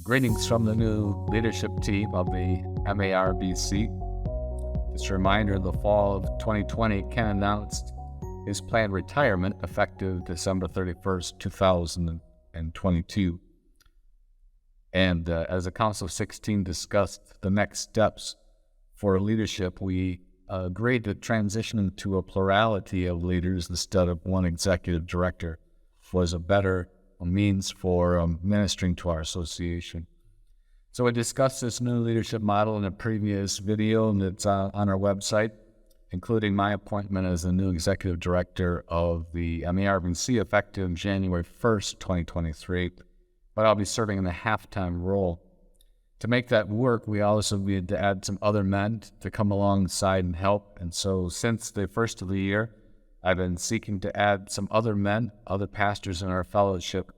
Greetings from the new leadership team of the MARBC. Just a reminder, in the fall of 2020, Ken announced his planned retirement effective December 31st, 2022. And as the Council of 16 discussed the next steps for leadership, we agreed to transition to a plurality of leaders instead of one executive director was a better means for ministering to our association. So we discussed this new leadership model in a previous video, and it's on our website, including my appointment as the new executive director of the MARBC effective January 1st, 2023, but I'll be serving in a half-time role. To make that work, we also needed to add some other men to come alongside and help, and so since the first of the year, I've been seeking to add some other men, other pastors in our fellowship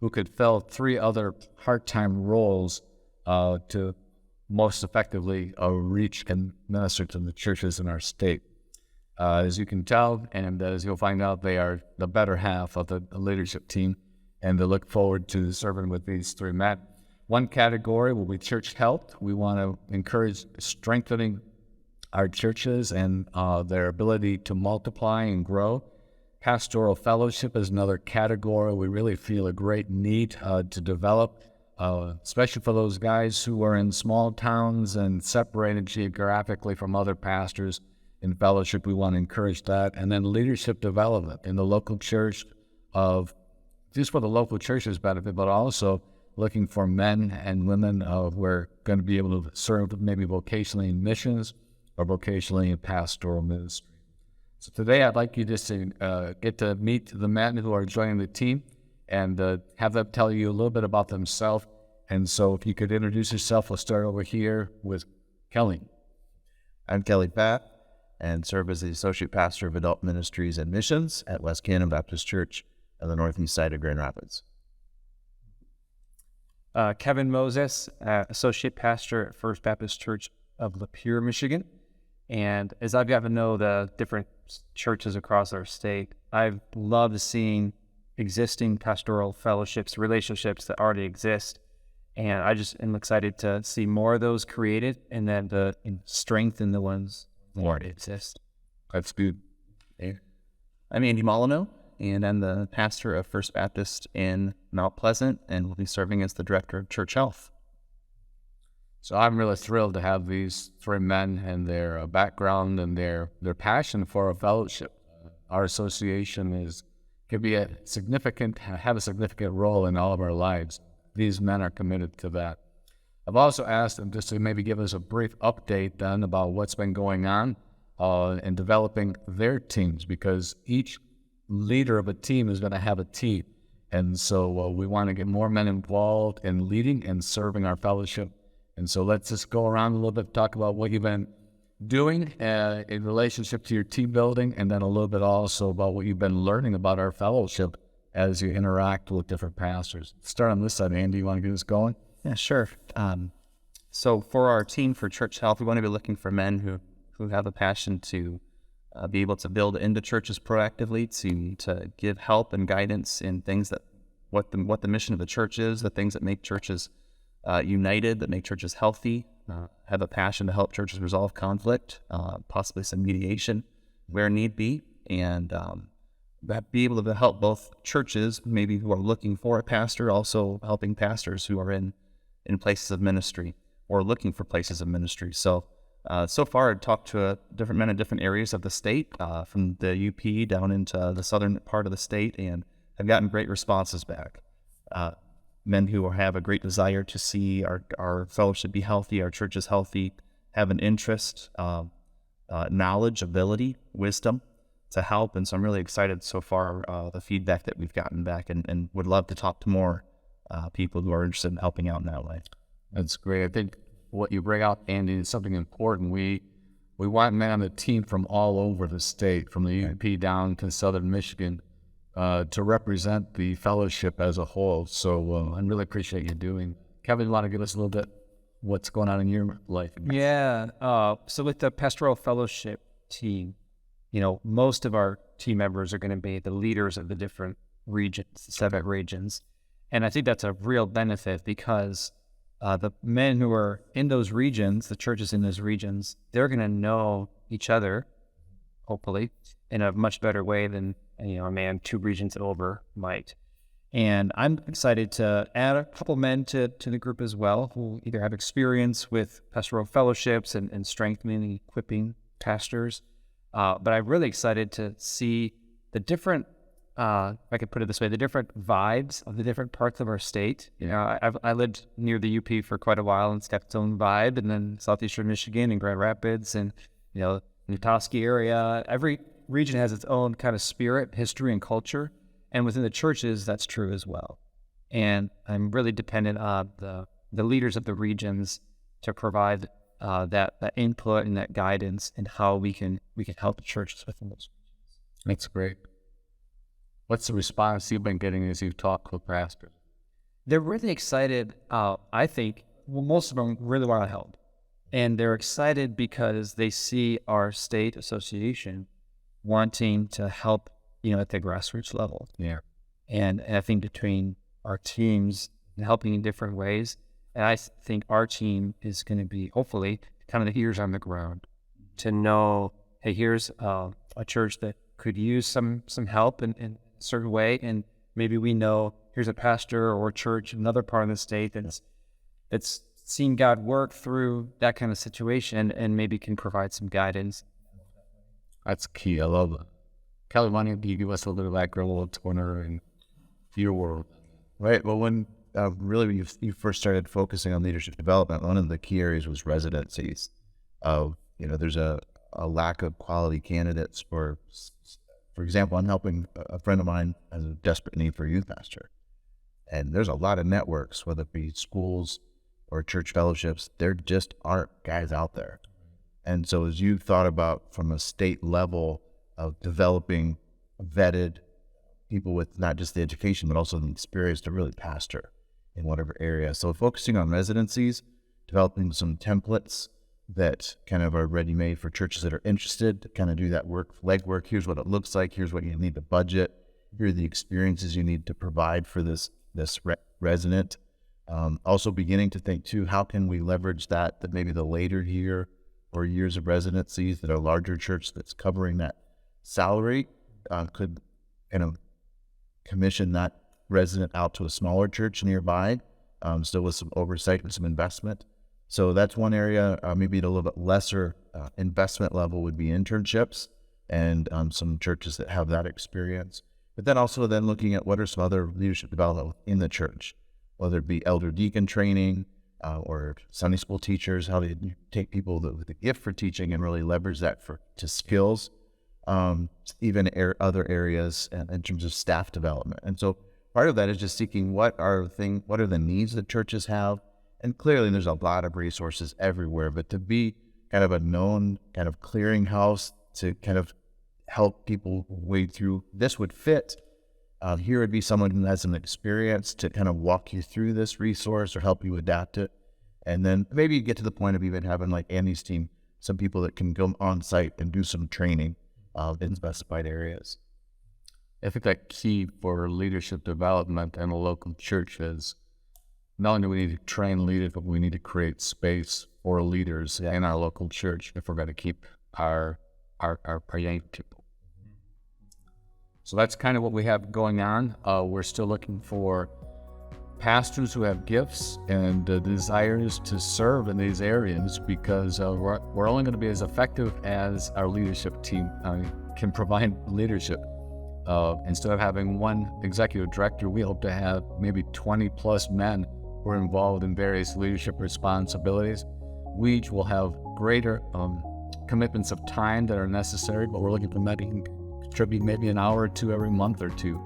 who could fill 3 other part-time roles to most effectively reach and minister to the churches in our state. As you can tell, and as you'll find out, they are the better half of the leadership team, and they look forward to serving with these 3 men. One category will be church health. We want to encourage strengthening our churches and their ability to multiply and grow. Pastoral fellowship is another category we really feel a great need to develop, especially for those guys who are in small towns and separated geographically from other pastors in fellowship. We want to encourage that. And then leadership development in the local church, of just for the local church's benefit, but also looking for men and women who are going to be able to serve maybe vocationally in missions or vocationally in pastoral ministry. So today I'd like you just to get to meet the men who are joining the team and have them tell you a little bit about themselves. And so if you could introduce yourself, we'll start over here with Kelly. I'm Kelly Patt and serve as the Associate Pastor of Adult Ministries and Missions at West Canaan Baptist Church on the northeast side of Grand Rapids. Kevin Moses, Associate Pastor at First Baptist Church of Lapeer, Michigan. And as I've gotten to know the different churches across our state, I've loved seeing existing pastoral fellowships, relationships that already exist. And I just am excited to see more of those created and then to strengthen the ones that already exist. That's good. I'm Andy Molyneux, and I'm the pastor of First Baptist in Mount Pleasant, and will be serving as the director of church health. So I'm really thrilled to have these 3 men and their background and their passion for a fellowship. Our association have a significant role in all of our lives. These men are committed to that. I've also asked them just to maybe give us a brief update then about what's been going on in developing their teams, because each leader of a team is going to have a team. And so we want to get more men involved in leading and serving our fellowship. And so let's just go around a little bit, talk about what you've been doing in relationship to your team building, and then a little bit also about what you've been learning about our fellowship as you interact with different pastors. Start on this side, Andy. You want to get us going? Yeah, sure. So for our team for church health, we want to be looking for men who have a passion to be able to build into churches proactively, to give help and guidance in things that what the mission of the church is, the things that make churches united, that make churches healthy, have a passion to help churches resolve conflict, possibly some mediation where need be, and be able to help both churches maybe who are looking for a pastor, also helping pastors who are in places of ministry or looking for places of ministry. So far I've talked to different men in different areas of the state, from the UP down into the southern part of the state, and have gotten great responses back. Men who have a great desire to see our fellowship be healthy, our churches healthy, have an interest, knowledge, ability, wisdom to help. And so I'm really excited so far, the feedback that we've gotten back, and would love to talk to more people who are interested in helping out in that way. That's great. I think what you bring out, Andy, is something important. We want men on the team from all over the state, from the UP down to southern Michigan, to represent the fellowship as a whole. So I really appreciate you doing. Kevin, you want to give us a little bit what's going on in your life? Yeah. So with the pastoral fellowship team, most of our team members are going to be the leaders of the different regions, the 7 regions. And I think that's a real benefit because the men who are in those regions, the churches in those regions, they're going to know each other, hopefully, in a much better way than a man 2 regions over might. And I'm excited to add a couple men to the group as well, who either have experience with pastoral fellowships and strengthening and equipping pastors. But I'm really excited to see the different, if I could put it this way, the different vibes of the different parts of our state. I lived near the UP for quite a while in Stepstone Vibe, and then southeastern Michigan and Grand Rapids, and the Petoskey area. Every region has its own kind of spirit, history, and culture. And within the churches, that's true as well. And I'm really dependent on the leaders of the regions to provide that input and that guidance and how we can help the churches within those regions. That's great. What's the response you've been getting as you've talked with pastors? They're really excited. I think most of them really want to help. And they're excited because they see our state association wanting to help at the grassroots level. Yeah. And I think between our teams helping in different ways, and I think our team is going to be hopefully kind of the ears on the ground to know, hey, here's a church that could use some help in a certain way, and maybe we know here's a pastor or church in another part of the state that's seen God work through that kind of situation and maybe can provide some guidance. That's key. I love that. Kelly, why don't you give us a little background, a little corner in your world? Right. Well, when when you first started focusing on leadership development, one of the key areas was residencies. There's a lack of quality candidates for example, I'm helping a friend of mine has a desperate need for a youth pastor. And there's a lot of networks, whether it be schools or church fellowships, there just aren't guys out there. And so as you thought about from a state level of developing vetted people with not just the education, but also the experience to really pastor in whatever area. So focusing on residencies, developing some templates that kind of are ready-made for churches that are interested to kind of do that legwork. Here's what it looks like. Here's what you need to budget. Here are the experiences you need to provide for this resident. Also beginning to think too, how can we leverage that maybe the later year or years of residencies that a larger church that's covering that salary could kind of commission that resident out to a smaller church nearby, still with some oversight and some investment. So that's one area, maybe at a little bit lesser investment level would be internships and some churches that have that experience. But then also then looking at what are some other leadership development in the church, whether it be elder deacon training or Sunday school teachers, how they take people with a gift for teaching and really leverage that to skills, even other areas in terms of staff development. And so part of that is just seeking what are the needs that churches have. And clearly there's a lot of resources everywhere, but to be kind of a known kind of clearinghouse to kind of help people wade through, this would fit. Here would be someone who has some experience to kind of walk you through this resource or help you adapt it. And then maybe get to the point of even having, like Andy's team, some people that can go on site and do some training in specified areas. I think that key for leadership development in a local church is not only do we need to train leaders, but we need to create space for leaders in our local church if we're going to keep our young people. So that's kind of what we have going on. We're still looking for pastors who have gifts and desires to serve in these areas because we're only going to be as effective as our leadership team can provide leadership. Instead of having one executive director, we hope to have maybe 20 plus men who are involved in various leadership responsibilities. We each will have greater commitments of time that are necessary, but we're looking for men who can contribute maybe an hour or two every month or two,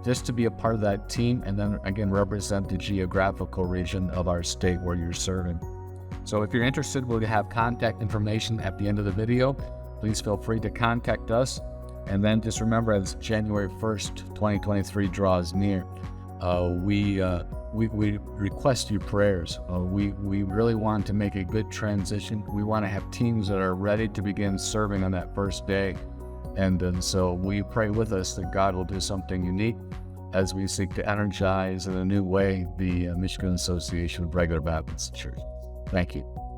just to be a part of that team and then again represent the geographical region of our state where you're serving. So if you're interested, we'll have contact information at the end of the video. Please feel free to contact us. And then just remember, as January 1st, 2023 draws near, we request your prayers. We really want to make a good transition. We want to have teams that are ready to begin serving on that first day. And so we pray with us that God will do something unique. as we seek to energize in a new way the Michigan Association of Regular Baptist Churches. Thank you.